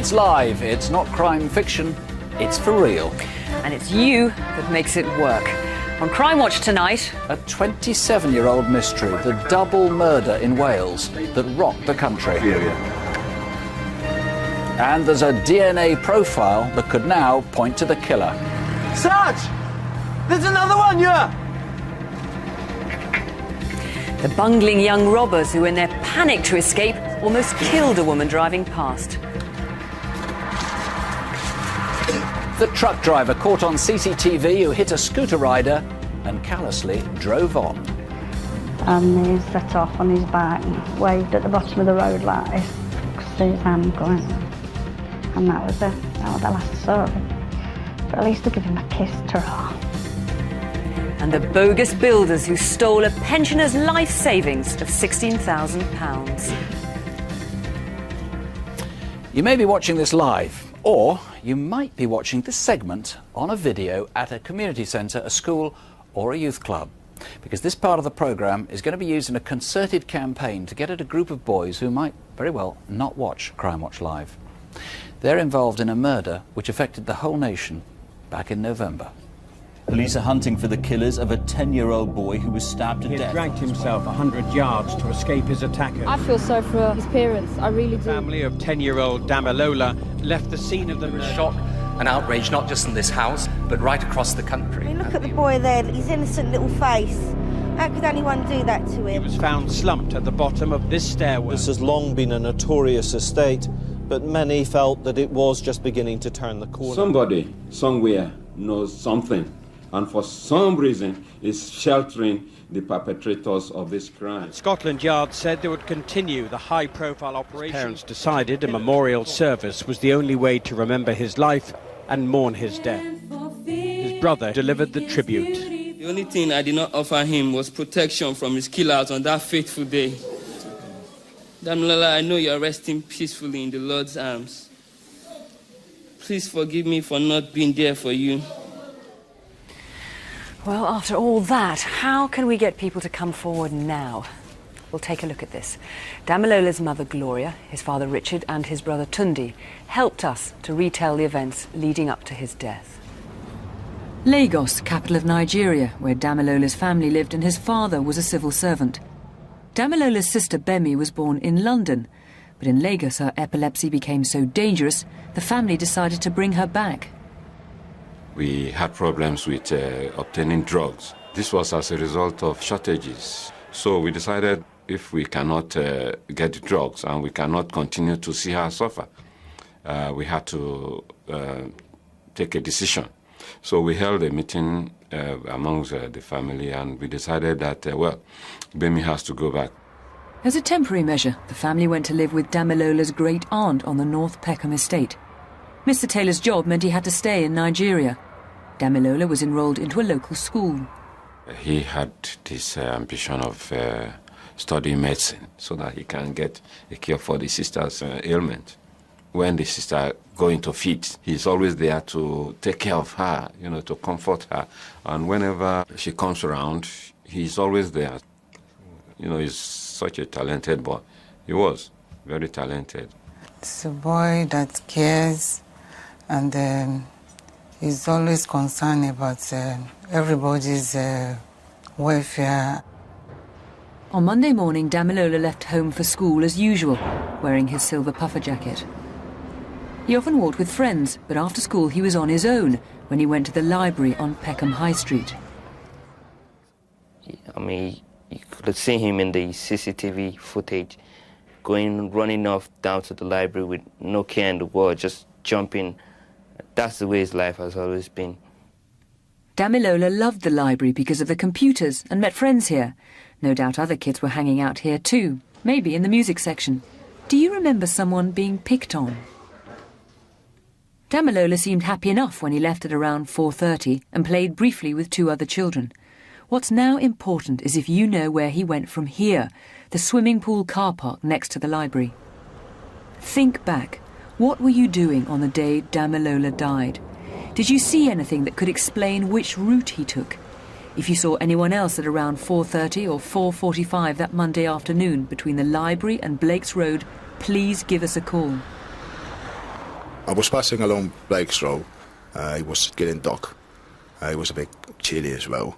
It's live, it's not crime fiction, it's for real. And it's you that makes it work. On Crimewatch tonight... A 27-year-old mystery, the double murder in Wales that rocked the country. And there's a DNA profile that could now point to the killer. Sarge! There's another one, yeah! The bungling young robbers who, in their panic to escape, almost killed a woman driving past. The truck driver caught on CCTV who hit a scooter rider and callously drove on. And he set off on his bike and waved at the bottom of the road like this. Could see his hand going. And that was the last I saw of him. But at least to give him a kiss to her. And the bogus builders who stole a pensioner's life savings of £16,000. You may be watching this live, or you might be watching this segment on a video at a community centre, a school or a youth club. Because this part of the programme is going to be used in a concerted campaign to get at a group of boys who might very well not watch Crimewatch Live. They're involved in a murder which affected the whole nation back in November. Police are hunting for the killers of a 10-year-old boy who was stabbed to death. He had dragged himself 100 yards to escape his attacker. I feel sorry for his parents, I really do. The family of 10-year-old Damilola left the scene of the murder. Shock and outrage, not just in this house, but right across the country. I mean, look at the boy there, his innocent little face. How could anyone do that to him? He was found slumped at the bottom of this stairwell. This has long been a notorious estate, but many felt that it was just beginning to turn the corner. Somebody, somewhere, knows something, and for some reason is sheltering the perpetrators of this crime. Scotland Yard said they would continue the high-profile operation. His parents decided a memorial service was the only way to remember his life and mourn his death. His brother delivered the tribute. The only thing I did not offer him was protection from his killers on that fateful day. Damilola, I know you are resting peacefully in the Lord's arms. Please forgive me for not being there for you. Well, after all that, how can we get people to come forward now? We'll take a look at this. Damilola's mother, Gloria, his father, Richard, and his brother, Tundi, helped us to retell the events leading up to his death. Lagos, capital of Nigeria, where Damilola's family lived and his father was a civil servant. Damilola's sister, Bemi, was born in London, but in Lagos her epilepsy became so dangerous, the family decided to bring her back. We had problems with obtaining drugs. This was as a result of shortages. So we decided if we cannot get the drugs and we cannot continue to see her suffer, we had to take a decision. So we held a meeting amongst the family and we decided that, well, Bemi has to go back. As a temporary measure, the family went to live with Damilola's great-aunt on the North Peckham estate. Mr. Taylor's job meant he had to stay in Nigeria. Damilola was enrolled into a local school. He had this ambition of studying medicine so that he can get a cure for the sister's ailment. When the sister goes into fit, he's always there to take care of her, to comfort her. And whenever she comes around, he's always there. He's such a talented boy. He was very talented. It's a boy that cares and is always concerned about everybody's welfare. On Monday morning, Damilola left home for school as usual, wearing his silver puffer jacket. He often walked with friends, but after school he was on his own when he went to the library on Peckham High Street. I mean, you could see him in the CCTV footage, running off down to the library with no care in the world, just jumping. That's the way his life has always been. Damilola loved the library because of the computers and met friends here. No doubt other kids were hanging out here too, maybe in the music section. Do you remember someone being picked on? Damilola seemed happy enough when he left at around 4:30 and played briefly with two other children. What's now important is if you know where he went from here, the swimming pool car park next to the library. Think back. What were you doing on the day Damilola died? Did you see anything that could explain which route he took? If you saw anyone else at around 4:30 or 4:45 that Monday afternoon between the library and Blake's Road, please give us a call. I was passing along Blake's Road. It was getting dark. It was a bit chilly as well.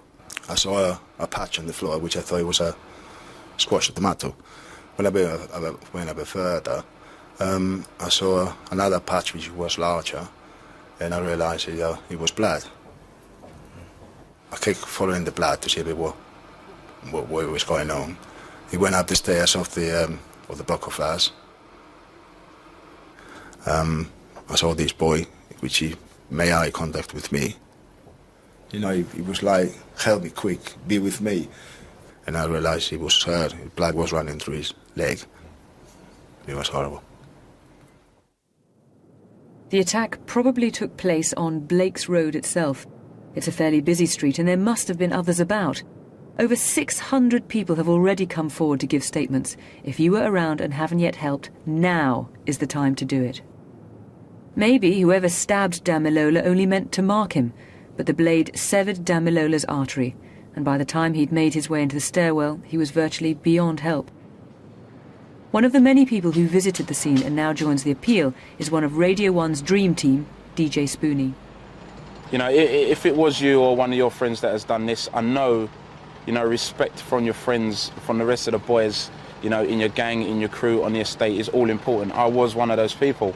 I saw a patch on the floor, which I thought it was a squashed tomato. When I went a bit further, I saw another patch which was larger, and I realised it was blood. I kept following the blood to see a bit what was going on. He went up the stairs of the block of flats. I saw this boy, which he made eye contact with me. You know, he was like, help me quick, be with me. And I realised he was hurt, blood was running through his leg. It was horrible. The attack probably took place on Blake's Road itself. It's a fairly busy street and there must have been others about. Over 600 people have already come forward to give statements. If you were around and haven't yet helped, now is the time to do it. Maybe whoever stabbed Damilola only meant to mark him, but the blade severed Damilola's artery, and by the time he'd made his way into the stairwell, he was virtually beyond help. One of the many people who visited the scene and now joins the appeal is one of Radio 1's dream team, DJ Spoonie. You know, if it was you or one of your friends that has done this, I know, you know, respect from your friends, from the rest of the boys, you know, in your gang, in your crew, on the estate is all important. I was one of those people.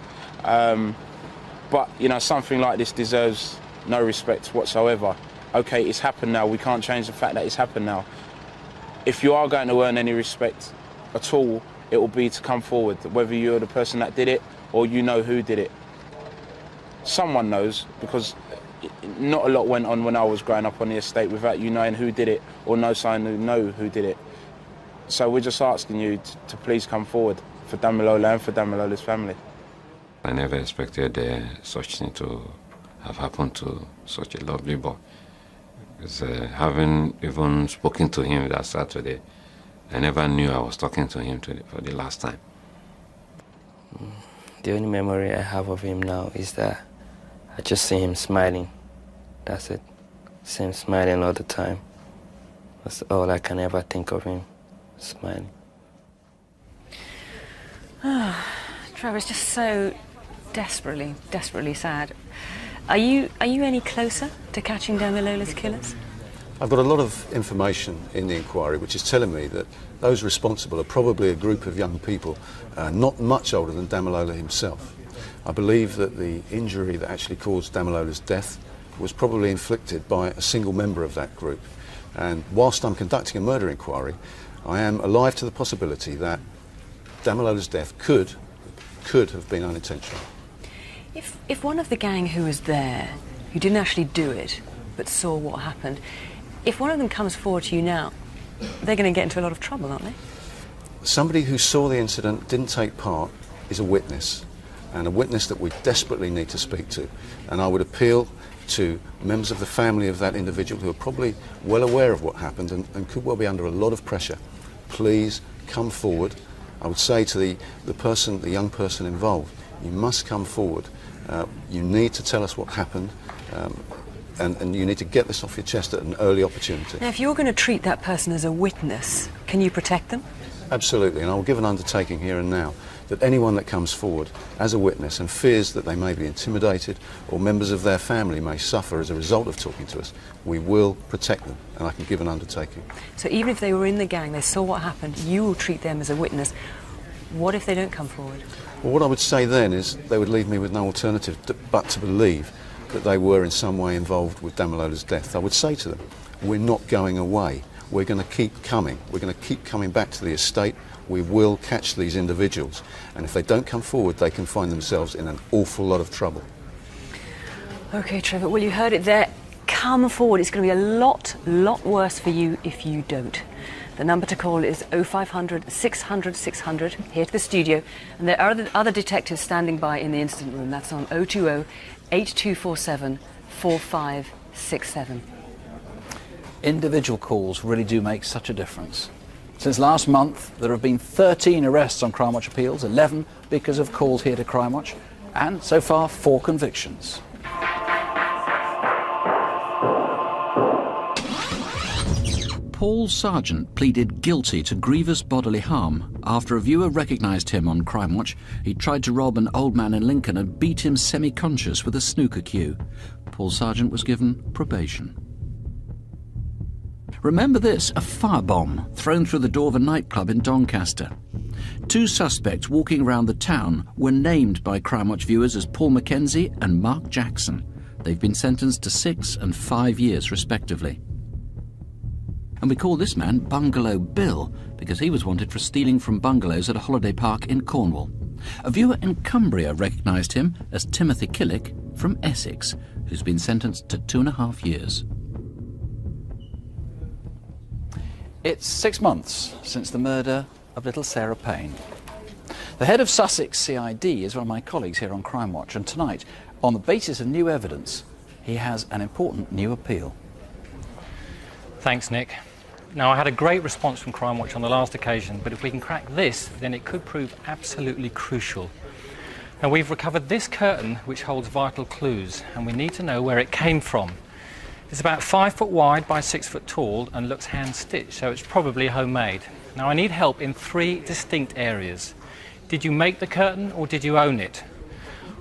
But, you know, something like this deserves no respect whatsoever. OK, it's happened now. We can't change the fact that it's happened now. If you are going to earn any respect at all, it will be to come forward, whether you're the person that did it or you know who did it. Someone knows, because not a lot went on when I was growing up on the estate without you knowing who did it or no sign who know who did it. So we're just asking you to please come forward for Damilola and for Damilola's family. I never expected such thing to have happened to such a lovely boy. Because having even spoken to him that Saturday, I never knew I was talking to him for the last time. The only memory I have of him now is that I just see him smiling. That's it. See him smiling all the time. That's all I can ever think of him, smiling. Trevor, it's just so desperately sad. Are you any closer to catching Damilola's killers? I've got a lot of information in the inquiry which is telling me that those responsible are probably a group of young people not much older than Damilola himself. I believe that the injury that actually caused Damilola's death was probably inflicted by a single member of that group. And whilst I'm conducting a murder inquiry, I am alive to the possibility that Damilola's death could have been unintentional. If one of the gang who was there, who didn't actually do it, but saw what happened, if one of them comes forward to you now, they're going to get into a lot of trouble, aren't they? Somebody who saw the incident, didn't take part, is a witness, and a witness that we desperately need to speak to. And I would appeal to members of the family of that individual who are probably well aware of what happened and could well be under a lot of pressure. Please come forward. I would say to the young person involved, you must come forward. You need to tell us what happened, and you need to get this off your chest at an early opportunity. Now, if you're going to treat that person as a witness, can you protect them? Absolutely, and I will give an undertaking here and now that anyone that comes forward as a witness and fears that they may be intimidated or members of their family may suffer as a result of talking to us, we will protect them, and I can give an undertaking. So even if they were in the gang, they saw what happened, you will treat them as a witness. What if they don't come forward? Well, what I would say then is they would leave me with no alternative but to believe that they were in some way involved with Damilola's death. I would say to them, we're not going away. We're going to keep coming. We're going to keep coming back to the estate. We will catch these individuals. And if they don't come forward, they can find themselves in an awful lot of trouble. OK, Trevor, well, you heard it there. Come forward. It's going to be a lot worse for you if you don't. The number to call is 0500 600 600, here to the studio. And there are other detectives standing by in the incident room. That's on 020 8247 4567. Individual calls really do make such a difference. Since last month, there have been 13 arrests on Crimewatch appeals, 11 because of calls here to Crimewatch, and so far 4 convictions. Paul Sargent pleaded guilty to grievous bodily harm after a viewer recognised him on Crimewatch. He tried to rob an old man in Lincoln and beat him semi-conscious with a snooker cue. Paul Sargent was given probation. Remember this, a firebomb thrown through the door of a nightclub in Doncaster. 2 suspects walking around the town were named by Crimewatch viewers as Paul Mackenzie and Mark Jackson. They've been sentenced to 6 and 5 years respectively. And we call this man Bungalow Bill because he was wanted for stealing from bungalows at a holiday park in Cornwall. A viewer in Cumbria recognised him as Timothy Killick from Essex, who's been sentenced to 2.5 years. It's 6 months since the murder of little Sarah Payne. The head of Sussex CID is one of my colleagues here on Crimewatch, and tonight, on the basis of new evidence, he has an important new appeal. Thanks, Nick. Now, I had a great response from Crimewatch on the last occasion, but if we can crack this, then it could prove absolutely crucial. Now, we've recovered this curtain, which holds vital clues, and we need to know where it came from. It's about 5 foot wide by 6 foot tall and looks hand-stitched, so it's probably homemade. Now, I need help in 3 distinct areas. Did you make the curtain, or did you own it?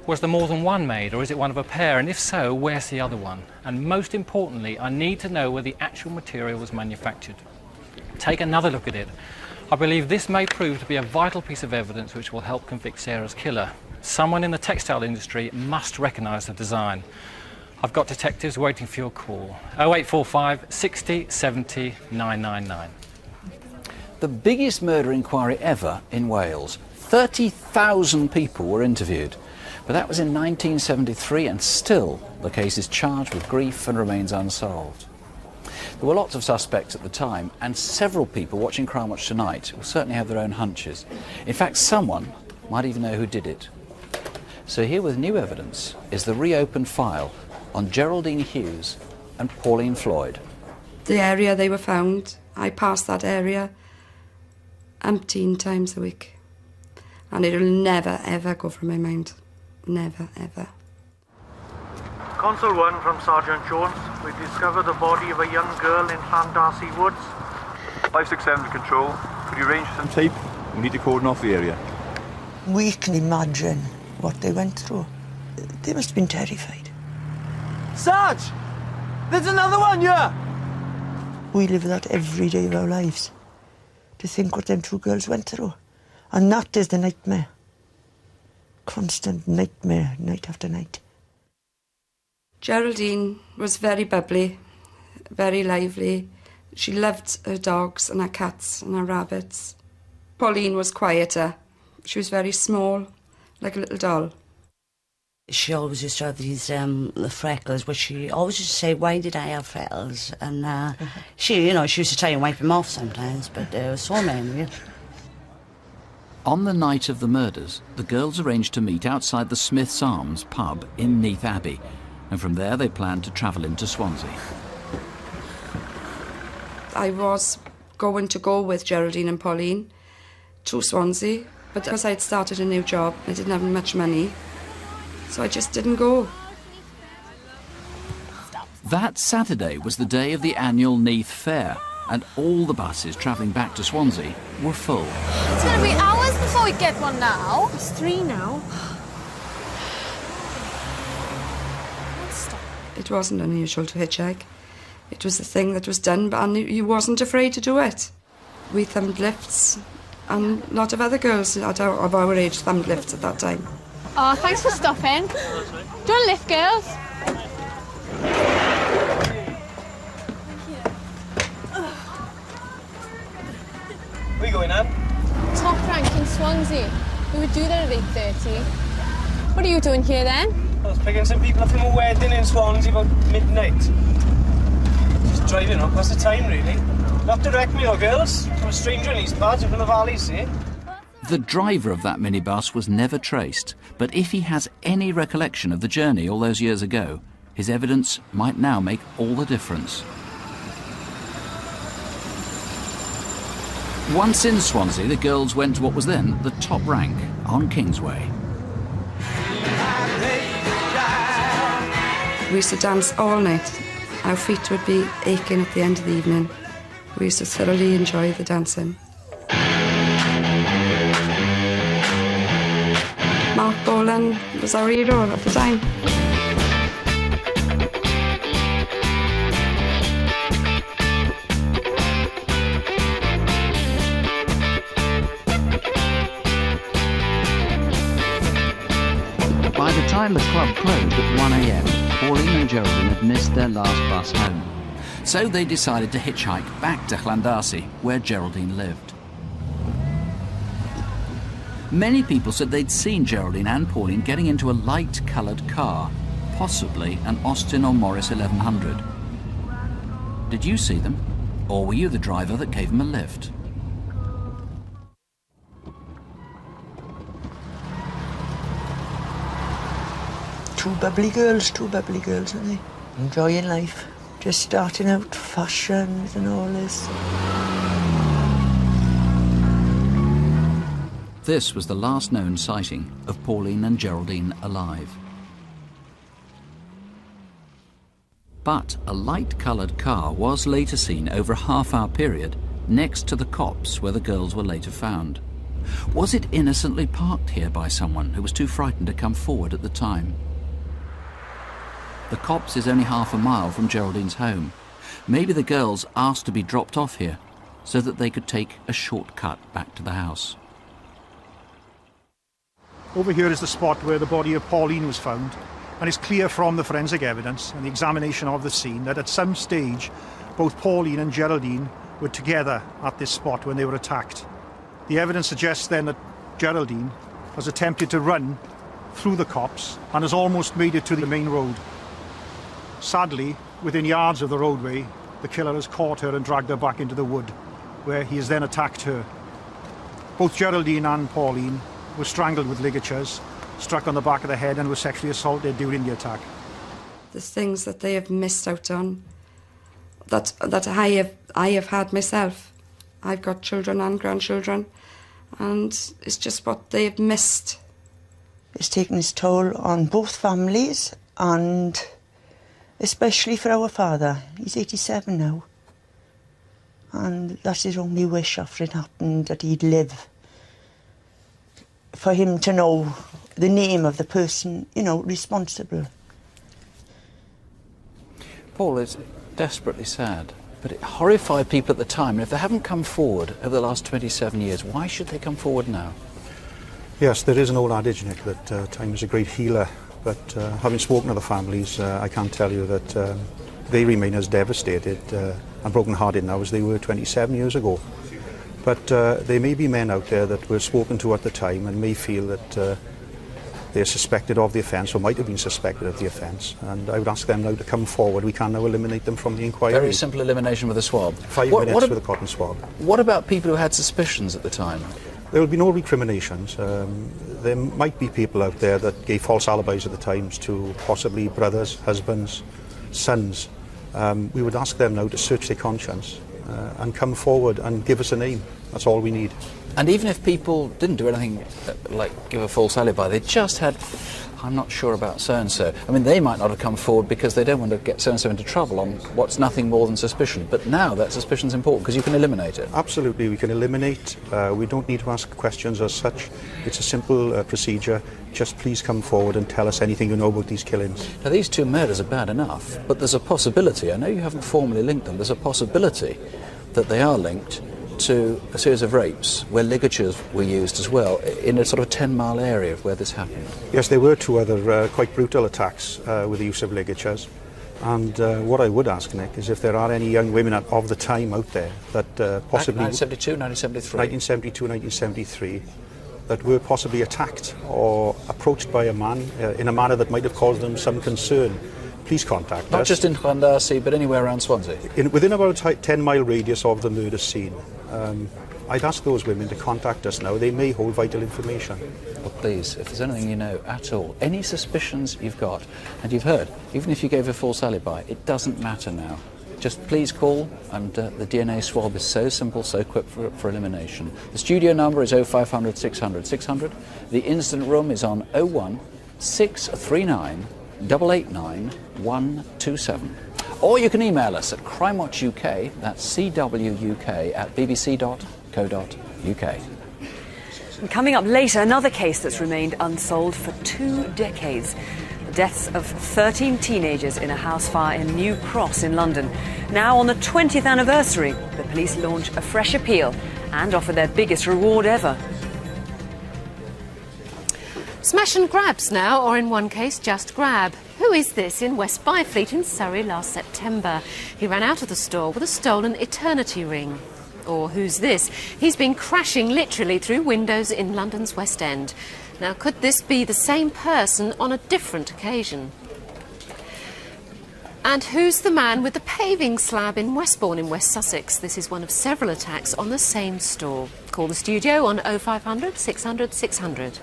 Was there more than one made, or is it one of a pair? And if so, where's the other one? And most importantly, I need to know where the actual material was manufactured. Take another look at it. I believe this may prove to be a vital piece of evidence which will help convict Sarah's killer. Someone in the textile industry must recognise the design. I've got detectives waiting for your call. 0845 60 70 999. The biggest murder inquiry ever in Wales. 30,000 people were interviewed. But that was in 1973, and still the case is charged with grief and remains unsolved. There were lots of suspects at the time, and several people watching Crimewatch tonight will certainly have their own hunches. In fact, someone might even know who did it. So here with new evidence is the reopened file on Geraldine Hughes and Pauline Floyd. The area they were found, I passed that area umpteen times a week. And it'll never, ever go from my mind. Never, ever. Consul 1 from Sergeant Jones. We discovered the body of a young girl in Llandarcy Woods. 567 to control. Could you arrange some tape? We need to cordon off the area. We can imagine what they went through. They must have been terrified. Sarge! There's another one, yeah! We live with that every day of our lives. To think what them 2 girls went through. And that is the nightmare. Constant nightmare, night after night. Geraldine was very bubbly, very lively. She loved her dogs and her cats and her rabbits. Pauline was quieter. She was very small, like a little doll. She always used to have these freckles, but she always used to say, "Why did I have freckles?" And she used to try and wipe them off sometimes, but there were so many. On the night of the murders, the girls arranged to meet outside the Smith's Arms pub in Neath Abbey, and from there they planned to travel into Swansea. I was going to go with Geraldine and Pauline to Swansea, but because I'd started a new job, I didn't have much money, so I just didn't go. That Saturday was the day of the annual Neath Fair, and all the buses travelling back to Swansea were full. It's going to be hours before we get one now. It's 3 now. It wasn't unusual to hitchhike. It was the thing that was done, and you wasn't afraid to do it. We thumbed lifts, and a lot of other girls of our age thumbed lifts at that time. Oh, thanks for stopping. Do you want a lift, girls? Where are you going, Anne? Top rank in Swansea. We would do that at 8:30. What are you doing here then? I was picking some people up from a wedding in Swansea about midnight. Just driving up, what's the time really? Not direct me or girls. I'm a stranger in these parts, up in the valley, see? The driver of that minibus was never traced, but if he has any recollection of the journey all those years ago, his evidence might now make all the difference. Once in Swansea, the girls went to what was then the top rank on Kingsway. We used to dance all night. Our feet would be aching at the end of the evening. We used to thoroughly enjoy the dancing. Mark Bolan was our hero at the time. By the time the club closed at 1 a.m, Pauline and Geraldine had missed their last bus home. So they decided to hitchhike back to Llandasi, where Geraldine lived. Many people said they'd seen Geraldine and Pauline getting into a light-coloured car, possibly an Austin or Morris 1100. Did you see them? Or were you the driver that gave them a lift? Two bubbly girls, aren't they? Enjoying life. Just starting out, fashions and all this. This was the last known sighting of Pauline and Geraldine alive. But a light-coloured car was later seen over a half-hour period next to the copse where the girls were later found. Was it innocently parked here by someone who was too frightened to come forward at the time? The copse is only half a mile from Geraldine's home. Maybe the girls asked to be dropped off here so that they could take a shortcut back to the house. Over here is the spot where the body of Pauline was found, and it's clear from the forensic evidence and the examination of the scene that at some stage both Pauline and Geraldine were together at this spot when they were attacked. The evidence suggests then that Geraldine has attempted to run through the copse and has almost made it to the main road. Sadly, within yards of the roadway, the killer has caught her and dragged her back into the wood, where he has then attacked her. Both Geraldine and Pauline were strangled with ligatures, struck on the back of the head and were sexually assaulted during the attack. There's things that they have missed out on that I have had myself. I've got children and grandchildren, and it's just what they have missed. It's taken its toll on both families, and especially for our father. He's 87 now. And that's his only wish after it happened, that he'd live. For him to know the name of the person, you know, responsible. Paul, it's desperately sad, but it horrified people at the time. And if they haven't come forward over the last 27 years, why should they come forward now? Yes, there is an old adage, Nick, that time is a great healer. But having spoken to the families, I can tell you that they remain as devastated and broken-hearted now as they were 27 years ago. But there may be men out there that were spoken to at the time and may feel that they're suspected of the offence or might have been suspected of the offence. And I would ask them now to come forward. We can now eliminate them from the inquiry. Very simple elimination with a swab. 5 minutes with a cotton swab. What about people who had suspicions at the time? There will be no recriminations. There might be people out there that gave false alibis at the times to possibly brothers, husbands, sons. We would ask them now to search their conscience and come forward and give us a name. That's all we need. And even if people didn't do anything like give a false alibi, they just had, I'm not sure about so-and-so. I mean, they might not have come forward because they don't want to get so-and-so into trouble on what's nothing more than suspicion. But now that suspicion's important because you can eliminate it. Absolutely, we can eliminate. We don't need to ask questions as such. It's a simple procedure. Just please come forward and tell us anything you know about these killings. Now, these two murders are bad enough, but there's a possibility, I know you haven't formally linked them, there's a possibility that they are linked to a series of rapes where ligatures were used as well in a sort of 10-mile area of where this happened. Yes, there were two other quite brutal attacks with the use of ligatures. And what I would ask, Nick, is if there are any young women of the time out there that possibly... 1972, 1973? 1972, 1973, that were possibly attacked or approached by a man in a manner that might have caused them some concern. Please contact us. Not just in Llandasi, but anywhere around Swansea? Within about a 10-mile radius of the murder scene. I'd ask those women to contact us now. They may hold vital information. Well, please, if there's anything you know at all, any suspicions you've got, and you've heard, even if you gave a false alibi, it doesn't matter now. Just please call, and the DNA swab is so simple, so quick for elimination. The studio number is 0500 600 600. The incident room is on 01 639 889 127. Or you can email us at crimewatchuk, that's cwuk@bbc.co.uk. And coming up later, another case that's remained unsolved for 2 decades. The deaths of 13 teenagers in a house fire in New Cross in London. Now on the 20th anniversary, the police launch a fresh appeal and offer their biggest reward ever. Smash and grabs now, or in one case, just grab. Who is this in West Byfleet in Surrey last September? He ran out of the store with a stolen eternity ring. Or who's this? He's been crashing literally through windows in London's West End. Now, could this be the same person on a different occasion? And who's the man with the paving slab in Westbourne in West Sussex? This is one of several attacks on the same store. Call the studio on 0500 600 600.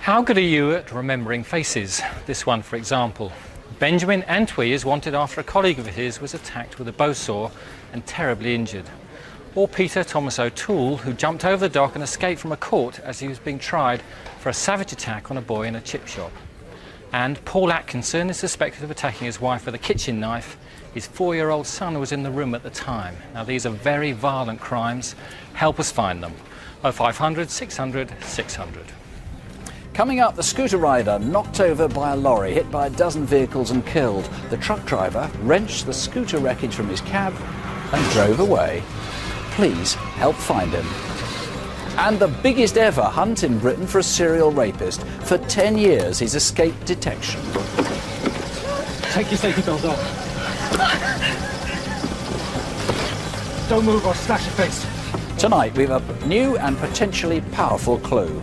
How good are you at remembering faces? This one, for example. Benjamin Antwi is wanted after a colleague of his was attacked with a bow saw and terribly injured. Or Peter Thomas O'Toole, who jumped over the dock and escaped from a court as he was being tried for a savage attack on a boy in a chip shop. And Paul Atkinson is suspected of attacking his wife with a kitchen knife. His 4-year-old son was in the room at the time. Now, these are very violent crimes. Help us find them. 0500 600 600. Coming up, the scooter rider knocked over by a lorry, hit by a dozen vehicles and killed. The truck driver wrenched the scooter wreckage from his cab and drove away. Please help find him. And the biggest ever hunt in Britain for a serial rapist. For 10 years, he's escaped detection. Take your safety belt off. Don't move or slash your face. Tonight, we've a new and potentially powerful clue.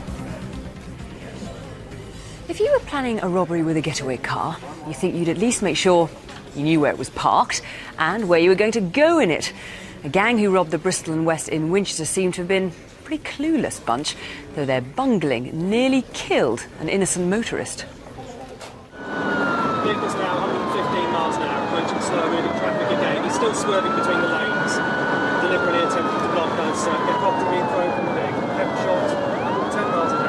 If you were planning a robbery with a getaway car, you think you'd at least make sure you knew where it was parked and where you were going to go in it. A gang who robbed the Bristol and West in Winchester seemed to have been a pretty clueless bunch, though their bungling nearly killed an innocent motorist. Vehicle's now 115 miles an hour, approaching slow-moving traffic again. He's still swerving between the lanes, deliberately attempting to block those helicopter being thrown from the vehicle. Kept shot 110 miles an hour.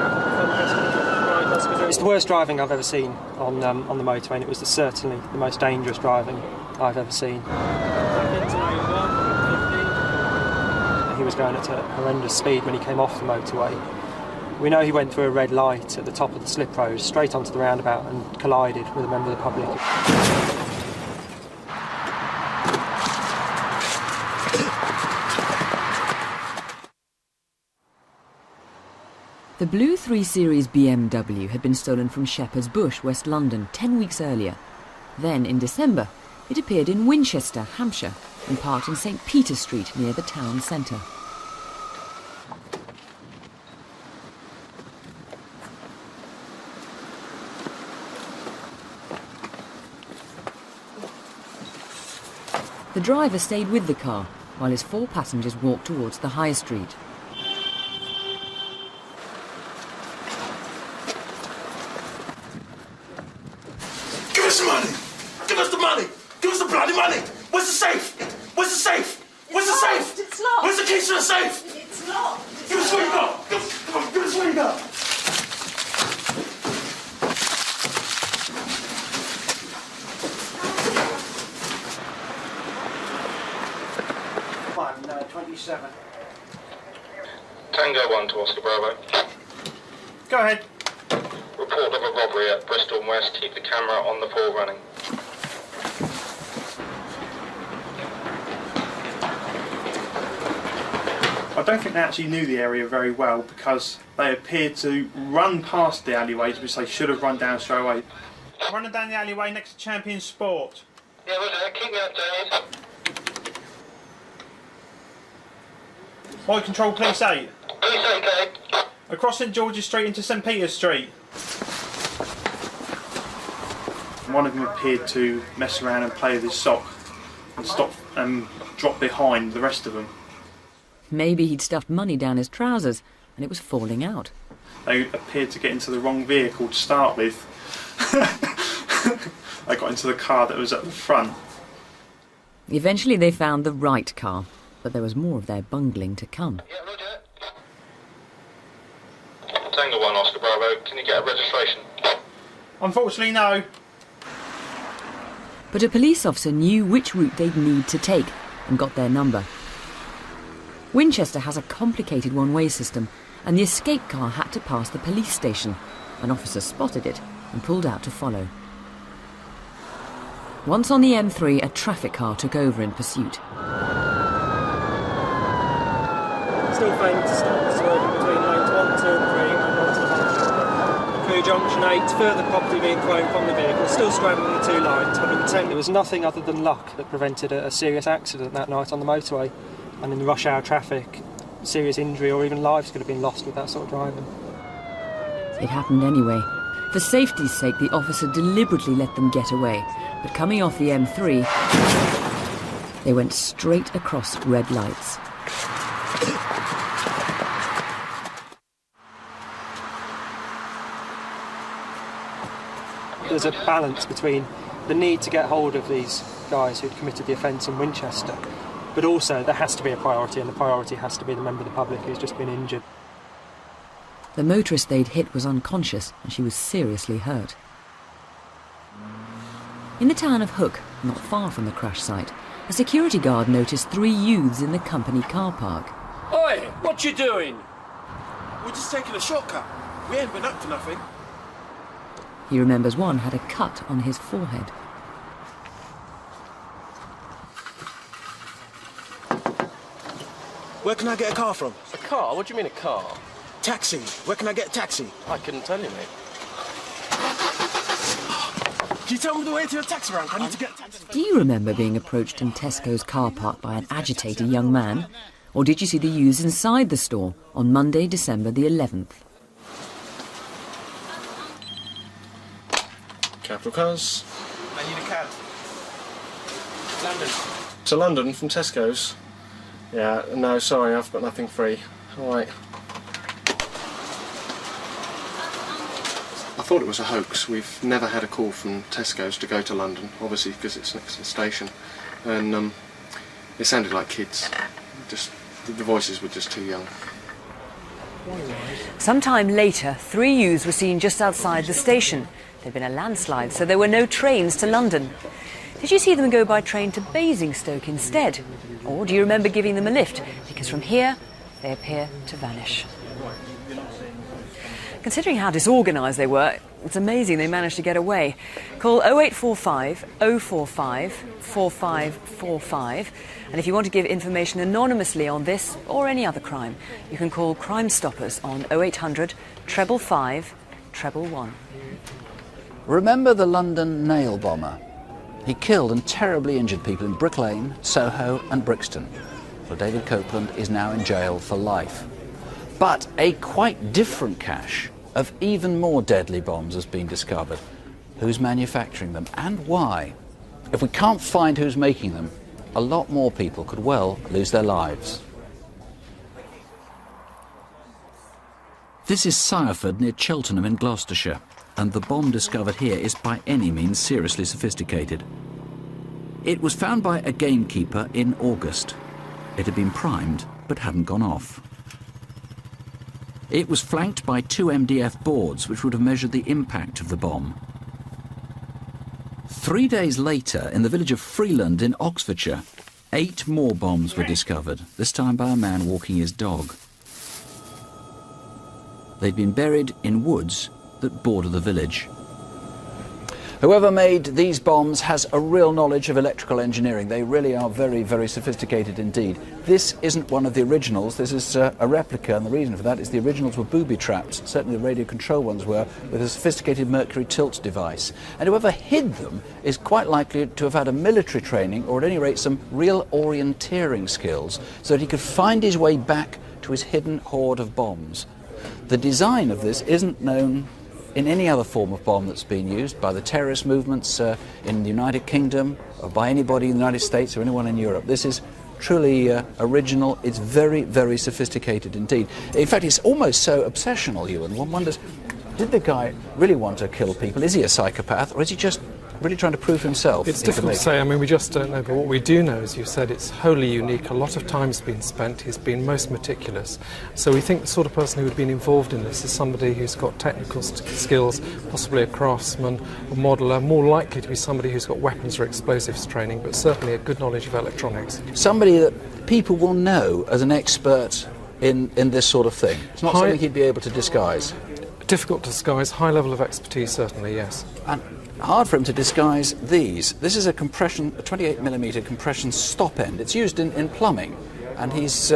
It's the worst driving I've ever seen on the motorway, and it was certainly the most dangerous driving I've ever seen. Back into lane 1, 15. He was going at a horrendous speed when he came off the motorway. We know he went through a red light at the top of the slip road, straight onto the roundabout, and collided with a member of the public. The blue 3 Series BMW had been stolen from Shepherd's Bush, West London, 10 weeks earlier. Then, in December, it appeared in Winchester, Hampshire, and parked in St. Peter Street near the town centre. The driver stayed with the car, while his 4 passengers walked towards the high street. Give us the money! Give us the money! Give us the bloody money! Where's the safe? Where's the safe? Where's the safe? It's locked. Where's the keys to the safe? It's locked. Give us what you got! Come on, give us what you got! One, 27. Tango 1 to Oscar Bravo. Go ahead. Report of a robbery at Bristol and West. Keep the camera on the floor running. I don't think they actually knew the area very well because they appeared to run past the alleyways, which they should have run down straight away. Running down the alleyway next to Champion Sport. Yeah, well, keep me updated. White Control Police 8. Police 8, okay. Across St George's Street into St Peter's Street. One of them appeared to mess around and play with his sock and stop and drop behind the rest of them. Maybe he'd stuffed money down his trousers and it was falling out. They appeared to get into the wrong vehicle to start with. They got into the car that was at the front. Eventually they found the right car, but there was more of their bungling to come. Yeah, Roger. Tango 1 Oscar Bravo, can you get a registration? Unfortunately, no. But a police officer knew which route they'd need to take and got their number. Winchester has a complicated one-way system, and the escape car had to pass the police station. An officer spotted it and pulled out to follow. Once on the M3, a traffic car took over in pursuit. Still failing to stop, swerving between lanes 1, 2 and 3 and onto the junction. Crewe Junction 8, further property being thrown from the vehicle, still straddling the two lines, 110. There was nothing other than luck that prevented a serious accident that night on the motorway, and in the rush hour traffic, serious injury or even lives could have been lost with that sort of driving. It happened anyway. For safety's sake, the officer deliberately let them get away, but coming off the M3, they went straight across red lights. There's a balance between the need to get hold of these guys who'd committed the offence in Winchester, but also there has to be a priority, and the priority has to be the member of the public who's just been injured. The motorist they'd hit was unconscious and she was seriously hurt. In the town of Hook, not far from the crash site, a security guard noticed 3 youths in the company car park. Oi, what you doing? We're just taking a shortcut. We ain't been up to nothing. He remembers one had a cut on his forehead. Where can I get a car from? A car? What do you mean a car? Taxi. Where can I get a taxi? I couldn't tell you, mate. Can you tell me the way to a taxi rank? I need to get a taxi. Do you remember being approached in Tesco's car park by an agitated young man? Or did you see the youths inside the store on Monday, December the 11th? Capital cars. I need a cab. London. To London from Tesco's? Yeah, no, sorry, I've got nothing free. All right. I thought it was a hoax. We've never had a call from Tesco's to go to London, obviously because it's next to the station. And it sounded like kids. Just the voices were just too young. Sometime later, 3 youths were seen just outside the station. There'd been a landslide, so there were no trains to London. Did you see them go by train to Basingstoke instead? Or do you remember giving them a lift? Because from here, they appear to vanish. Considering how disorganised they were, it's amazing they managed to get away. Call 0845 045 4545, and if you want to give information anonymously on this or any other crime, you can call Crime Stoppers on 0800 555 111. Remember the London nail bomber? He killed and terribly injured people in Brick Lane, Soho and Brixton. Well, David Copeland is now in jail for life. But a quite different cache of even more deadly bombs has been discovered. Who's manufacturing them and why? If we can't find who's making them, a lot more people could well lose their lives. This is Sireford near Cheltenham in Gloucestershire, and the bomb discovered here is by any means seriously sophisticated. It was found by a gamekeeper in August. It had been primed but hadn't gone off. It was flanked by 2 MDF boards which would have measured the impact of the bomb. 3 days later, in the village of Freeland in Oxfordshire, 8 more bombs were discovered, this time by a man walking his dog. They'd been buried in woods that border the village. Whoever made these bombs has a real knowledge of electrical engineering. They really are very, very sophisticated indeed. This isn't one of the originals, this is a replica, and the reason for that is the originals were booby-trapped, certainly the radio control ones were, with a sophisticated mercury tilt device. And whoever hid them is quite likely to have had a military training, or at any rate some real orienteering skills, so that he could find his way back to his hidden hoard of bombs. The design of this isn't known in any other form of bomb that's been used by the terrorist movements in the United Kingdom, or by anybody in the United States or anyone in Europe. This is truly original. It's very, very sophisticated indeed. In fact, it's almost so obsessional, Ewan. One wonders, did the guy really want to kill people? Is he a psychopath, or is he just really trying to prove himself? It's difficult to say. I mean, we just don't know. But what we do know, as you said, it's wholly unique. A lot of time's been spent. He's been most meticulous. So we think the sort of person who would have been involved in this is somebody who's got technical skills, possibly a craftsman, a modeller, more likely to be somebody who's got weapons or explosives training, but certainly a good knowledge of electronics. Somebody that people will know as an expert in this sort of thing. It's not something he'd be able to disguise. Difficult to disguise, high level of expertise, certainly, yes. And hard for him to disguise these. This is a 28mm compression stop end. It's used in plumbing, and he's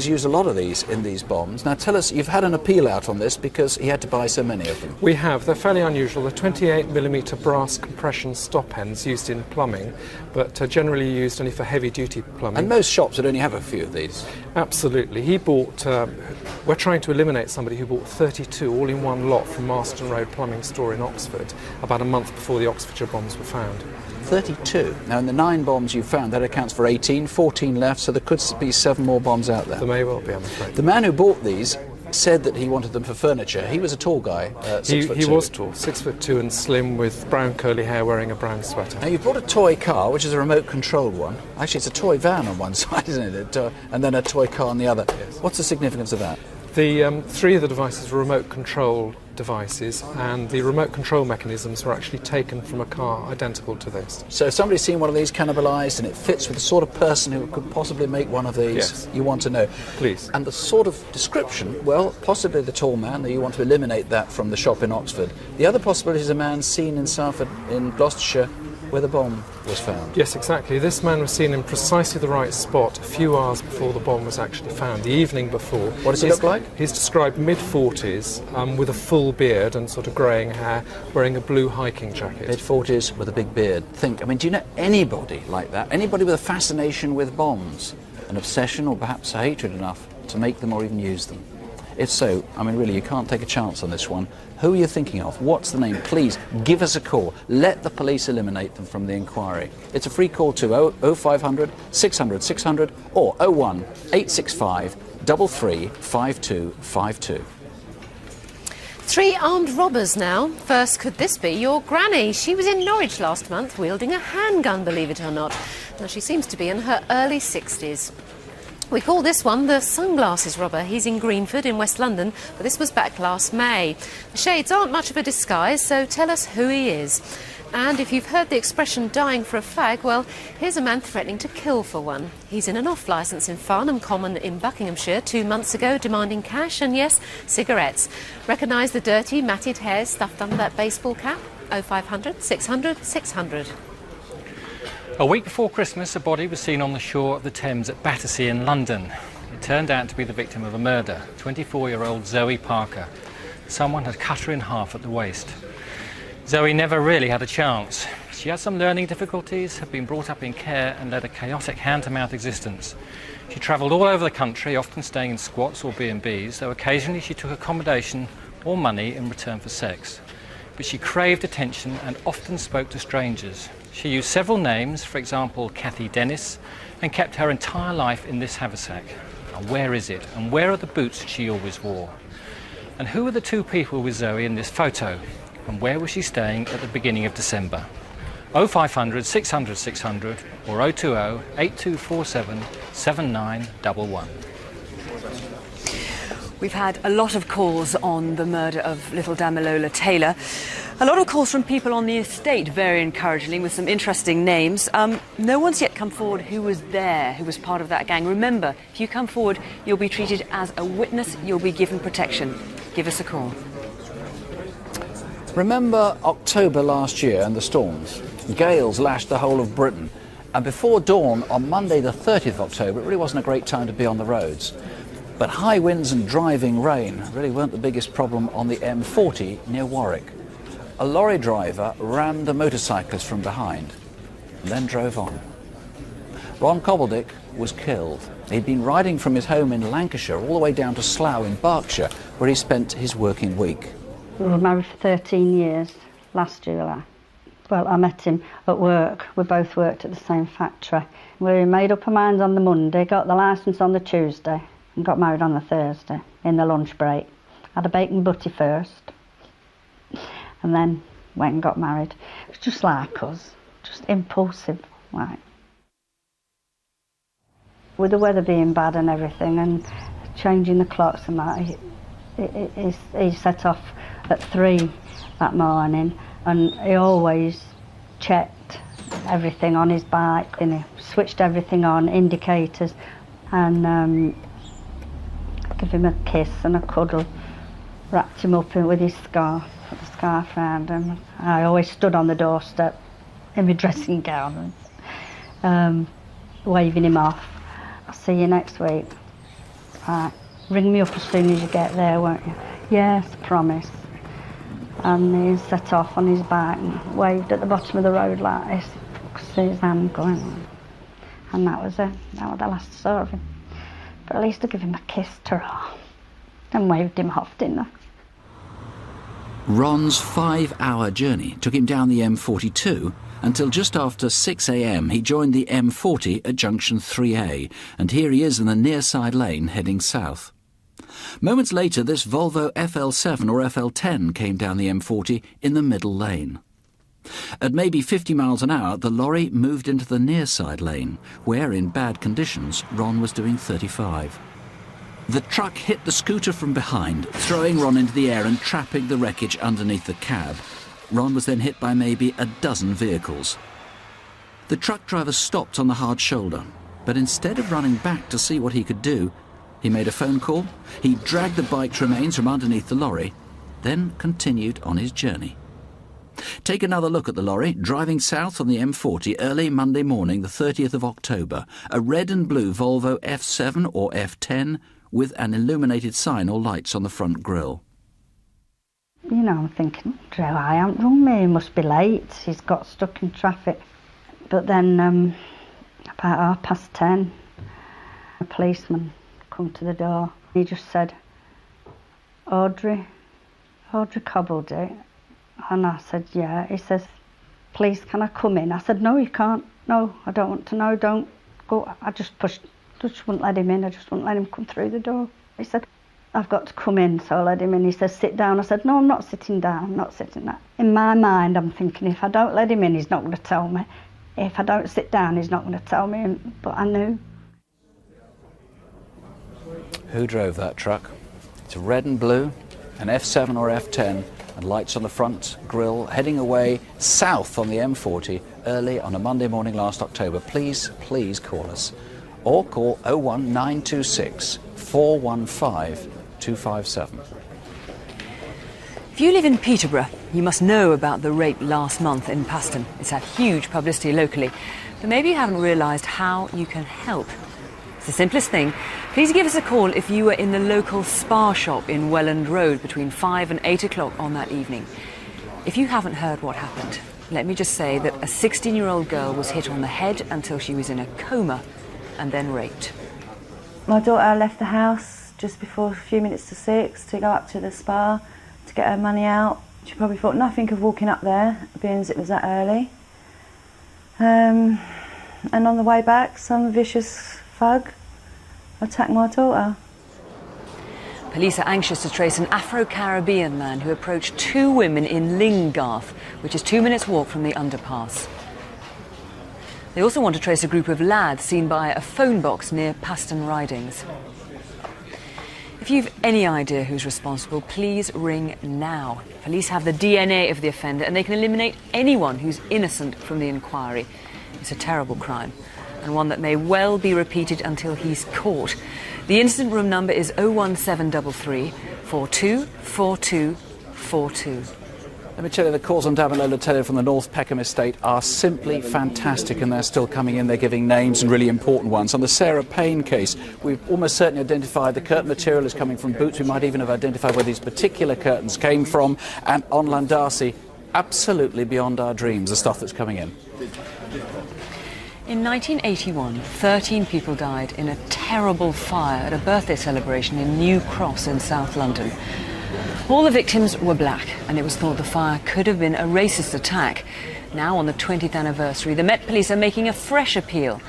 used a lot of these in these bombs. Now tell us, you've had an appeal out on this because he had to buy so many of them. We have. They're fairly unusual. They're 28mm brass compression stop ends used in plumbing, but generally used only for heavy-duty plumbing. And most shops would only have a few of these. Absolutely. He bought... we're trying to eliminate somebody who bought 32 all in one lot from Marston Road Plumbing Store in Oxford about a month before the Oxfordshire bombs were found. 32. Now, in the 9 bombs you found, that accounts for 18, 14 left, so there could be 7 more bombs out there. There may well be, I'm afraid. The man who bought these said that he wanted them for furniture. He was a tall guy, 6'2". He was tall, 6'2" and slim, with brown curly hair, wearing a brown sweater. Now, you've bought a toy car, which is a remote-controlled one. Actually, it's a toy van on one side, isn't it? And then a toy car on the other. Yes. What's the significance of that? The 3 of the devices were remote control devices, and the remote control mechanisms were actually taken from a car identical to this. So if somebody's seen one of these cannibalised and it fits with the sort of person who could possibly make one of these, yes, you want to know. Please. And the sort of description, well, possibly the tall man, that you want to eliminate that from the shop in Oxford. The other possibility is a man seen in Salford, in Gloucestershire, where the bomb was found. Yes, exactly. This man was seen in precisely the right spot a few hours before the bomb was actually found, the evening before. What does he look like? He's described mid-40s, with a full beard and sort of greying hair, wearing a blue hiking jacket. Mid-40s with a big beard. Do you know anybody like that? Anybody with a fascination with bombs? An obsession or perhaps a hatred enough to make them or even use them? If so, really, you can't take a chance on this one. Who are you thinking of? What's the name? Please give us a call. Let the police eliminate them from the inquiry. It's a free call to 0500 600 600 or 01 865 33 5252. 3 armed robbers now. First, could this be your granny? She was in Norwich last month wielding a handgun, believe it or not. Now, she seems to be in her early 60s. We call this one the sunglasses robber. He's in Greenford in West London, but this was back last May. The shades aren't much of a disguise, so tell us who he is. And if you've heard the expression dying for a fag, well, here's a man threatening to kill for one. He's in an off-licence in Farnham Common in Buckinghamshire 2 months ago, demanding cash and, yes, cigarettes. Recognise the dirty, matted hair stuffed under that baseball cap? 0500 600 600. A week before Christmas, a body was seen on the shore of the Thames at Battersea in London. It turned out to be the victim of a murder, 24-year-old Zoe Parker. Someone had cut her in half at the waist. Zoe never really had a chance. She had some learning difficulties, had been brought up in care and led a chaotic hand-to-mouth existence. She travelled all over the country, often staying in squats or B&Bs, though occasionally she took accommodation or money in return for sex. But she craved attention and often spoke to strangers. She used several names, for example, Kathy Dennis, and kept her entire life in this haversack. Now, where is it? And where are the boots she always wore? And who are the 2 people with Zoe in this photo? And where was she staying at the beginning of December? 0500 600 600 or 020 8247 7911. We've had a lot of calls on the murder of little Damilola Taylor. A lot of calls from people on the estate, very encouragingly, with some interesting names. No one's yet come forward who was there, who was part of that gang. Remember, if you come forward, you'll be treated as a witness, you'll be given protection. Give us a call. Remember October last year and the storms? Gales lashed the whole of Britain. And before dawn on Monday the 30th of October, it really wasn't a great time to be on the roads. But high winds and driving rain really weren't the biggest problem on the M40 near Warwick. A lorry driver rammed a motorcyclist from behind and then drove on. Ron Cobbledick was killed. He'd been riding from his home in Lancashire all the way down to Slough in Berkshire, where he spent his working week. We were married for 13 years, last July. Well, I met him at work. We both worked at the same factory. We made up our minds on the Monday, got the licence on the Tuesday, and got married on the Thursday in the lunch break. Had a bacon butty first, and then went and got married. It was just like us, just impulsive, like. With the weather being bad and everything, and changing the clocks and that, he set off at 3 that morning, and he always checked everything on his bike, and he switched everything on, indicators, and give him a kiss and a cuddle, wrapped him up with his scarf, put the scarf round him. I always stood on the doorstep in my dressing gown, waving him off. I'll see you next week. Right. Ring me up as soon as you get there, won't you? Yes, promise. And he set off on his bike and waved at the bottom of the road like this. I could see his hand going on. And that was it. That was the last I saw of him. But at least I gave him a kiss, ta-ra, and waved him off, didn't I? Ron's 5-hour journey took him down the M42 until just after 6 a.m. he joined the M40 at junction 3A, and here he is in the near side lane heading south. Moments later, this Volvo FL7 or FL10 came down the M40 in the middle lane. At maybe 50 miles an hour, the lorry moved into the near side lane, where, in bad conditions, Ron was doing 35. The truck hit the scooter from behind, throwing Ron into the air and trapping the wreckage underneath the cab. Ron was then hit by maybe a dozen vehicles. The truck driver stopped on the hard shoulder, but instead of running back to see what he could do, he made a phone call, he dragged the bike's remains from underneath the lorry, then continued on his journey. Take another look at the lorry, driving south on the M40 early Monday morning, the 30th of October, a red and blue Volvo F7 or F10 with an illuminated sign or lights on the front grille. You know, I'm thinking, Joe, I haven't rung me, he must be late, he's got stuck in traffic. But then, about 10:30, a policeman come to the door. He just said, Audrey cobbled it. And I said, yeah. He says, please, can I come in? I said, no, you can't. No, I don't want to know, don't go. I just wouldn't let him in. I just wouldn't let him come through the door. He said, I've got to come in, so I let him in. He says, sit down. I said, no, I'm not sitting down, I'm not sitting down. In my mind, I'm thinking, if I don't let him in, he's not going to tell me. If I don't sit down, he's not going to tell me. But I knew. Who drove that truck? It's red and blue, an F7 or F10, and lights on the front grille, heading away south on the M40 early on a Monday morning last October. Please call us. Or call 01926 415 257. If you live in Peterborough, you must know about the rape last month in Paston. It's had huge publicity locally, but maybe you haven't realised how you can help. It's the simplest thing. Please give us a call if you were in the local spa shop in Welland Road between 5 and 8 o'clock on that evening. If you haven't heard what happened, let me just say that a 16-year-old girl was hit on the head until she was in a coma and then raped. My daughter left the house just before a few minutes to 6 to go up to the spa to get her money out. She probably thought nothing of walking up there, being as it was that early. And on the way back, some vicious thug attacked my daughter. Police are anxious to trace an Afro-Caribbean man who approached 2 women in Linggarth, which is 2 minutes' walk from the underpass. They also want to trace a group of lads seen by a phone box near Paston Ridings. If you've any idea who's responsible, please ring now. Police have the DNA of the offender and they can eliminate anyone who's innocent from the inquiry. It's a terrible crime, and one that may well be repeated until he's caught. The incident room number is 01733 42 42 42. Let me tell you, the calls on Damilola Telly from the North Peckham estate are simply fantastic, and they're still coming in. They're giving names and really important ones. On the Sarah Payne case, we've almost certainly identified the curtain material is coming from Boots. We might even have identified where these particular curtains came from. And on Landarcy, absolutely beyond our dreams, the stuff that's coming in. In 1981, 13 people died in a terrible fire at a birthday celebration in New Cross in South London. All the victims were black, and it was thought the fire could have been a racist attack. Now, on the 20th anniversary, the Met Police are making a fresh appeal.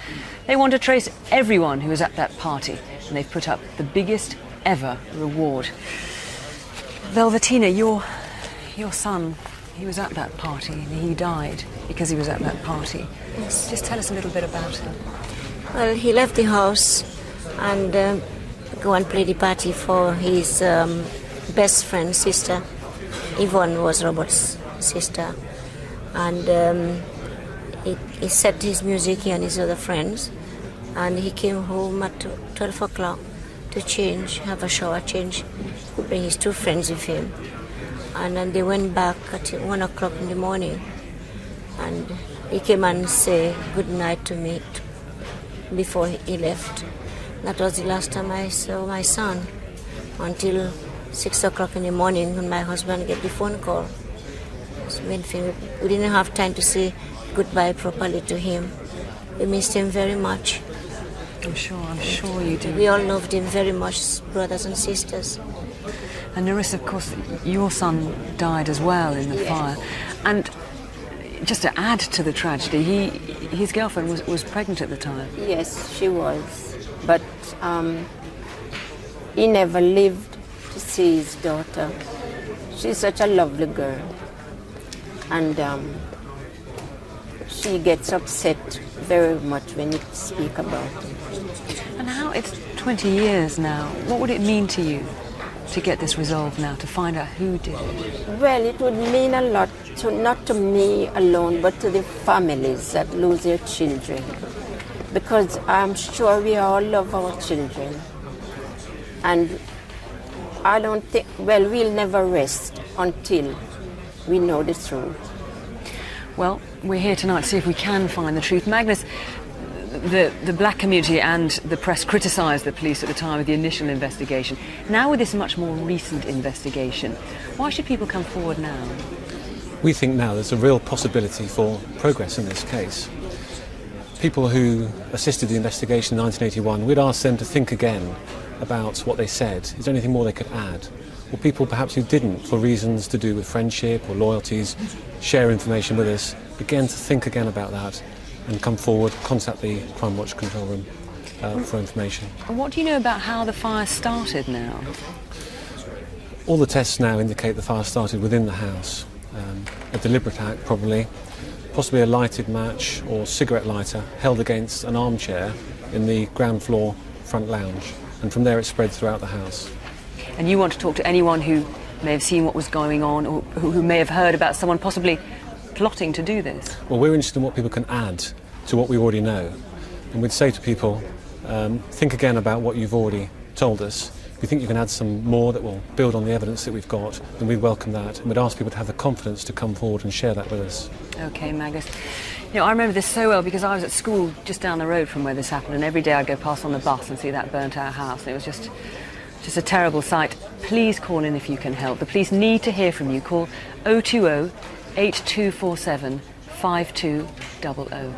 They want to trace everyone who was at that party, and they've put up the biggest ever reward. Velvetina, your son, He was at that party and he died because he was at that party. Yes. Just tell us a little bit about him. Well, he left the house and go and play the party for his best friend's sister. Yvonne was Robert's sister. And he set his music, he and his other friends. And he came home at 12 o'clock to change, have a shower change, bring his two friends with him. And then they went back at 1 o'clock in the morning. And he came and said good night to me before he left. That was the last time I saw my son, until 6 o'clock in the morning when my husband get the phone call. It's the main thing. We didn't have time to say goodbye properly to him. We missed him very much. I'm sure you do. We all loved him very much, brothers and sisters. And Nerissa, of course, your son died as well in the fire. And just to add to the tragedy, his girlfriend was pregnant at the time. Yes, she was. But he never lived to see his daughter. She's such a lovely girl. And she gets upset very much when you speak about it. And how, it's 20 years now, what would it mean to you to get this resolved now, to find out who did it? Well, it would mean a lot, not to me alone, but to the families that lose their children. Because I'm sure we all love our children. And I don't think, well, we'll never rest until we know the truth. Well, we're here tonight to see if we can find the truth. Magnus, the black community and the press criticised the police at the time of the initial investigation. Now with this much more recent investigation, why should people come forward now? We think now there's a real possibility for progress in this case. People who assisted the investigation in 1981, we'd asked them to think again about what they said. Is there anything more they could add? Or people perhaps who didn't, for reasons to do with friendship or loyalties, share information with us, began to think again about that and come forward, contact the Crimewatch control room for information. And what do you know about how the fire started now? All the tests now indicate the fire started within the house. A deliberate act, probably, possibly a lighted match or cigarette lighter held against an armchair in the ground floor front lounge, and from there it spread throughout the house. And you want to talk to anyone who may have seen what was going on, or who may have heard about someone possibly plotting to do this? Well, we're interested in what people can add to what we already know. And we'd say to people, think again about what you've already told us. If you think you can add some more that will build on the evidence that we've got, then we'd welcome that. And we'd ask people to have the confidence to come forward and share that with us. OK, Magnus. You know, I remember this so well because I was at school just down the road from where this happened, and every day I'd go past on the bus and see that burnt-out house. And it was just a terrible sight. Please call in if you can help. The police need to hear from you. Call 020 8247 5200.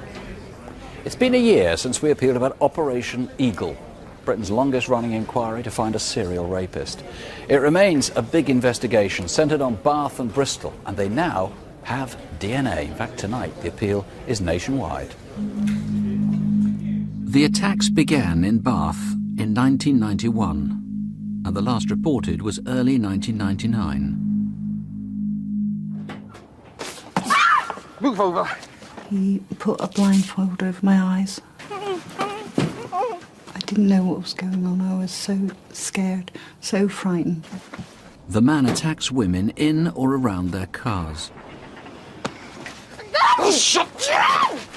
It's been a year since we appealed about Operation Eagle, Britain's longest-running inquiry to find a serial rapist. It remains a big investigation centred on Bath and Bristol, and they now have DNA. In fact, tonight the appeal is nationwide. The attacks began in Bath in 1991, and the last reported was early 1999. Move over. He put a blindfold over my eyes. I didn't know what was going on. I was so scared, so frightened. The man attacks women in or around their cars.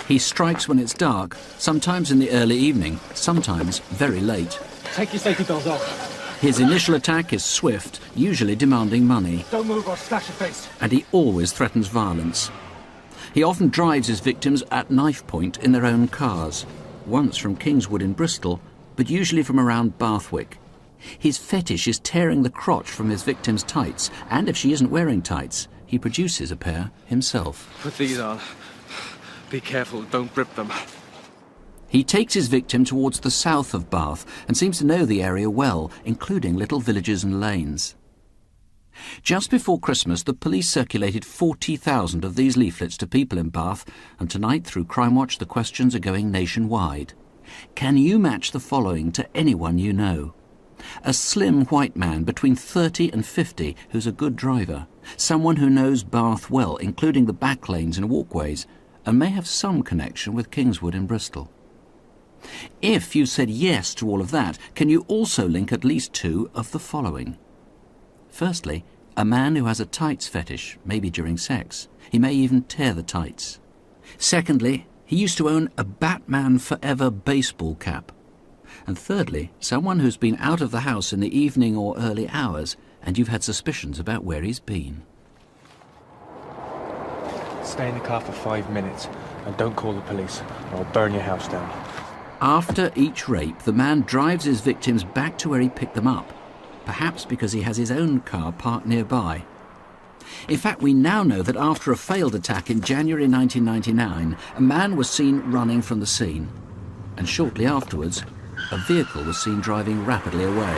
He strikes when it's dark, sometimes in the early evening, sometimes very late. Take your safety belts off. His initial attack is swift, usually demanding money. Don't move or slash your face. And he always threatens violence. He often drives his victims at knife point in their own cars, once from Kingswood in Bristol, but usually from around Bathwick. His fetish is tearing the crotch from his victim's tights, and if she isn't wearing tights, he produces a pair himself. Put these on. Be careful, don't grip them. He takes his victim towards the south of Bath and seems to know the area well, including little villages and lanes. Just before Christmas, the police circulated 40,000 of these leaflets to people in Bath, and tonight, through Crimewatch, the questions are going nationwide. Can you match the following to anyone you know? A slim white man between 30 and 50 who's a good driver, someone who knows Bath well, including the back lanes and walkways, and may have some connection with Kingswood in Bristol. If you said yes to all of that, can you also link at least two of the following? Firstly, a man who has a tights fetish, maybe during sex. He may even tear the tights. Secondly, he used to own a Batman Forever baseball cap. And thirdly, someone who's been out of the house in the evening or early hours, and you've had suspicions about where he's been. Stay in the car for 5 minutes and don't call the police, or I'll burn your house down. After each rape, the man drives his victims back to where he picked them up, perhaps because he has his own car parked nearby. In fact, we now know that after a failed attack in January 1999, a man was seen running from the scene, and shortly afterwards, a vehicle was seen driving rapidly away.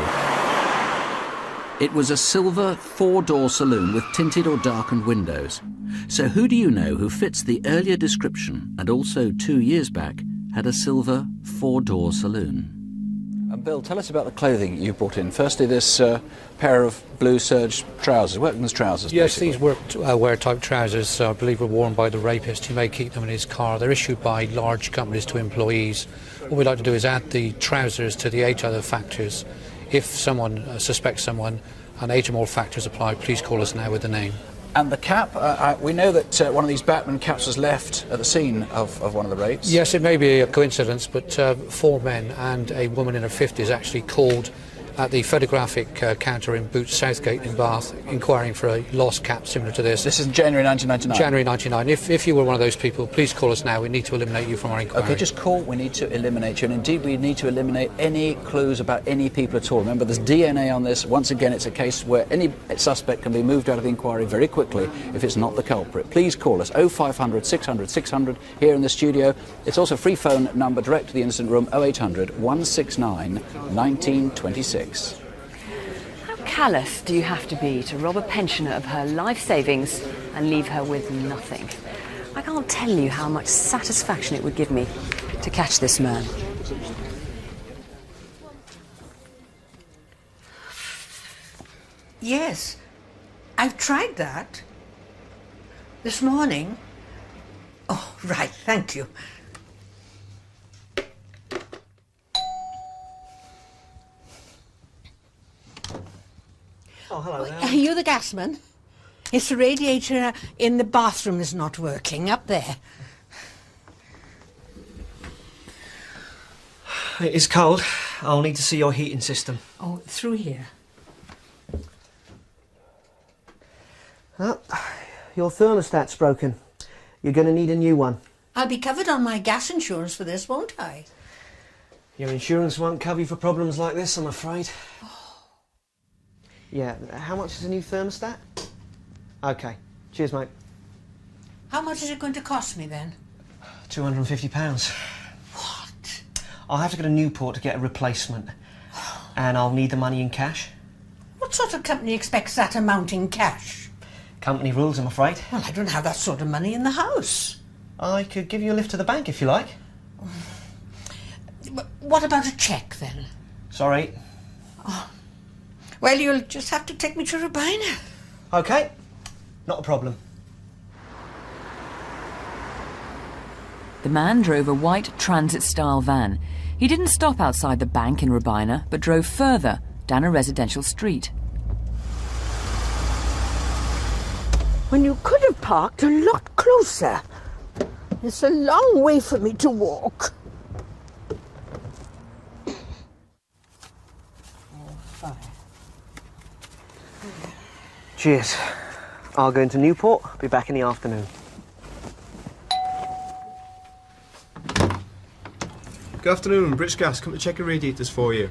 It was a silver four-door saloon with tinted or darkened windows. So who do you know who fits the earlier description and also 2 years back had a silver four-door saloon? And Bill, tell us about the clothing you brought in. Firstly, this pair of blue serge trousers, workman's trousers. Yes, basically. these wear-type trousers, I believe, were worn by the rapist. He may keep them in his car. They're issued by large companies to employees. What we'd like to do is add the trousers to the 8 other factors. If someone suspects someone and 8 or more factors apply, please call us now with the name. And the cap, we know that one of these Batman caps was left at the scene of one of the rapes. Yes, it may be a coincidence, but 4 men and a woman in her 50s actually called at the photographic counter in Boots Southgate in Bath, inquiring for a lost cap similar to this. This is January 1999? January 1999. If you were one of those people, please call us now. We need to eliminate you from our inquiry. OK, just call. We need to eliminate you. And indeed, we need to eliminate any clues about any people at all. Remember, there's DNA on this. Once again, it's a case where any suspect can be moved out of the inquiry very quickly if it's not the culprit. Please call us 0500 600 600 here in the studio. It's also a free phone number direct to the incident room, 0800 169 1926. How callous do you have to be to rob a pensioner of her life savings and leave her with nothing? I can't tell you how much satisfaction it would give me to catch this man. Yes, I've tried that. This morning. Oh, right, thank you. Oh, hello there. Are you the gasman? It's the radiator in the bathroom is not working up there. It's cold. I'll need to see your heating system. Oh, through here. Oh, your thermostat's broken. You're going to need a new one. I'll be covered on my gas insurance for this, won't I? Your insurance won't cover you for problems like this, I'm afraid. Yeah, how much is a new thermostat? OK. Cheers, mate. How much is it going to cost me then? £250. What? I'll have to go to Newport to get a replacement. And I'll need the money in cash. What sort of company expects that amount in cash? Company rules, I'm afraid. Well, I don't have that sort of money in the house. I could give you a lift to the bank if you like. What about a cheque then? Sorry. Oh. Well, you'll just have to take me to Rubina. OK, not a problem. The man drove a white transit-style van. He didn't stop outside the bank in Rubina, but drove further, down a residential street. When you could have parked a lot closer. It's a long way for me to walk. Cheers. I'll go into Newport, be back in the afternoon. Good afternoon, British Gas. Come to check your radiators for you.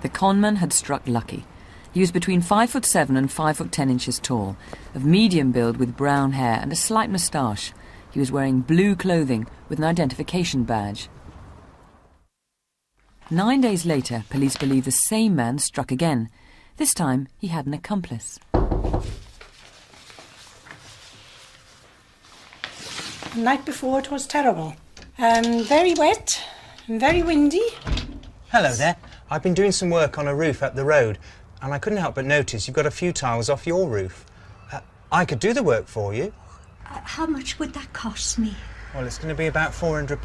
The conman had struck lucky. He was between 5'7" and 5'10" tall, of medium build with brown hair and a slight moustache. He was wearing blue clothing with an identification badge. 9 days later, police believe the same man struck again. This time, he had an accomplice. The night before, it was terrible. Very wet, very windy. Hello there. I've been doing some work on a roof up the road, and I couldn't help but notice you've got a few tiles off your roof. I could do the work for you. How much would that cost me? Well, it's going to be about £400.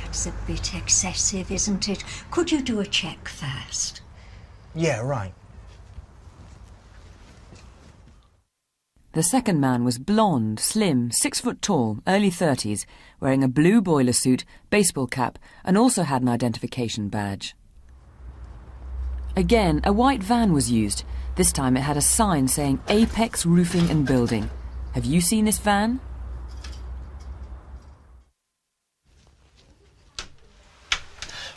That's a bit excessive, isn't it? Could you do a cheque first? Yeah, right. The second man was blonde, slim, 6 foot tall, early 30s, wearing a blue boiler suit, baseball cap, and also had an identification badge. Again, a white van was used. This time it had a sign saying Apex Roofing and Building. Have you seen this van?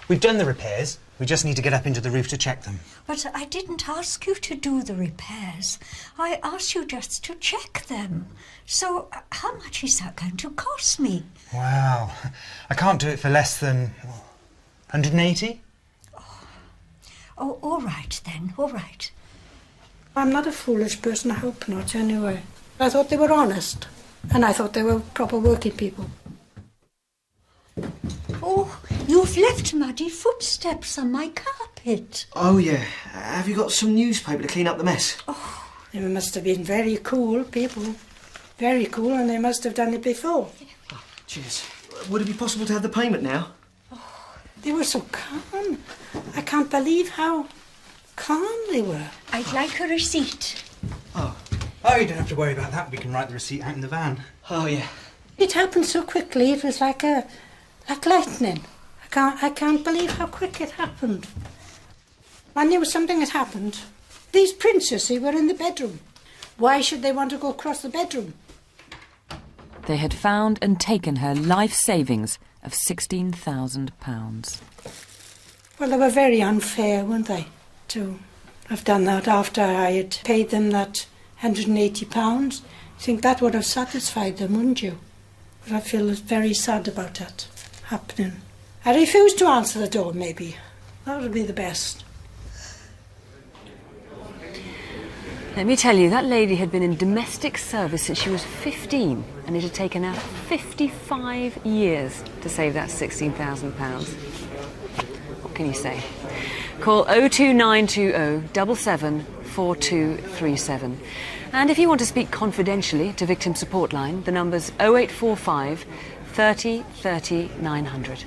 We've done the repairs. We just need to get up into the roof to check them. But I didn't ask you to do the repairs. I asked you just to check them. So how much is that going to cost me? Wow. I can't do it for less than 180? Oh, all right then, all right. I'm not a foolish person, I hope not, anyway. I thought they were honest, and I thought they were proper working people. Oh, you've left muddy footsteps on my carpet. Oh, yeah. Have you got some newspaper to clean up the mess? Oh, they must have been very cool people. Very cool, and they must have done it before. Oh, cheers. Would it be possible to have the payment now? Oh, they were so calm. I can't believe how calm they were. I'd like a receipt. Oh, you don't have to worry about that. We can write the receipt out in the van. Oh, yeah. It happened so quickly, it was like lightning. I can't believe how quick it happened. I knew something had happened. These princes, they were in the bedroom. Why should they want to go across the bedroom? They had found and taken her life savings of £16,000. Well, they were very unfair, weren't they, to have done that after I had paid them that £180. I think that would have satisfied them, wouldn't you? But I feel very sad about that happening. I refuse to answer the door, maybe. That would be the best. Let me tell you, that lady had been in domestic service since she was 15, and it had taken her 55 years to save that £16,000. What can you say? Call 02920 77 4237. And if you want to speak confidentially to Victim Support Line, the number's 0845 30 30 900.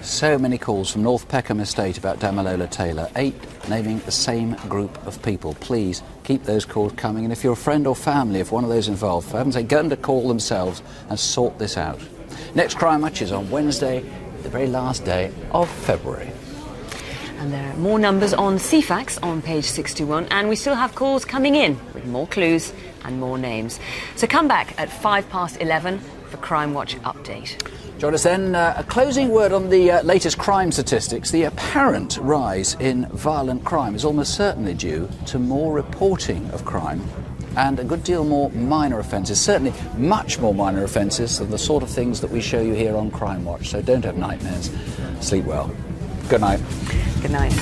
So many calls from North Peckham Estate about Damilola Taylor, 8 naming the same group of people. Please keep those calls coming, and if you're a friend or family of one of those involved, for heaven's sake, get them to call themselves and sort this out. Next Crimewatch is on Wednesday, the very last day of February. And there are more numbers on CFAX on page 61, and we still have calls coming in with more clues and more names. So come back at 11:05 for Crimewatch Update. Join us then. A closing word on the latest crime statistics. The apparent rise in violent crime is almost certainly due to more reporting of crime and a good deal more minor offences, certainly much more minor offences than the sort of things that we show you here on Crimewatch. So don't have nightmares. Sleep well. Good night. Good night.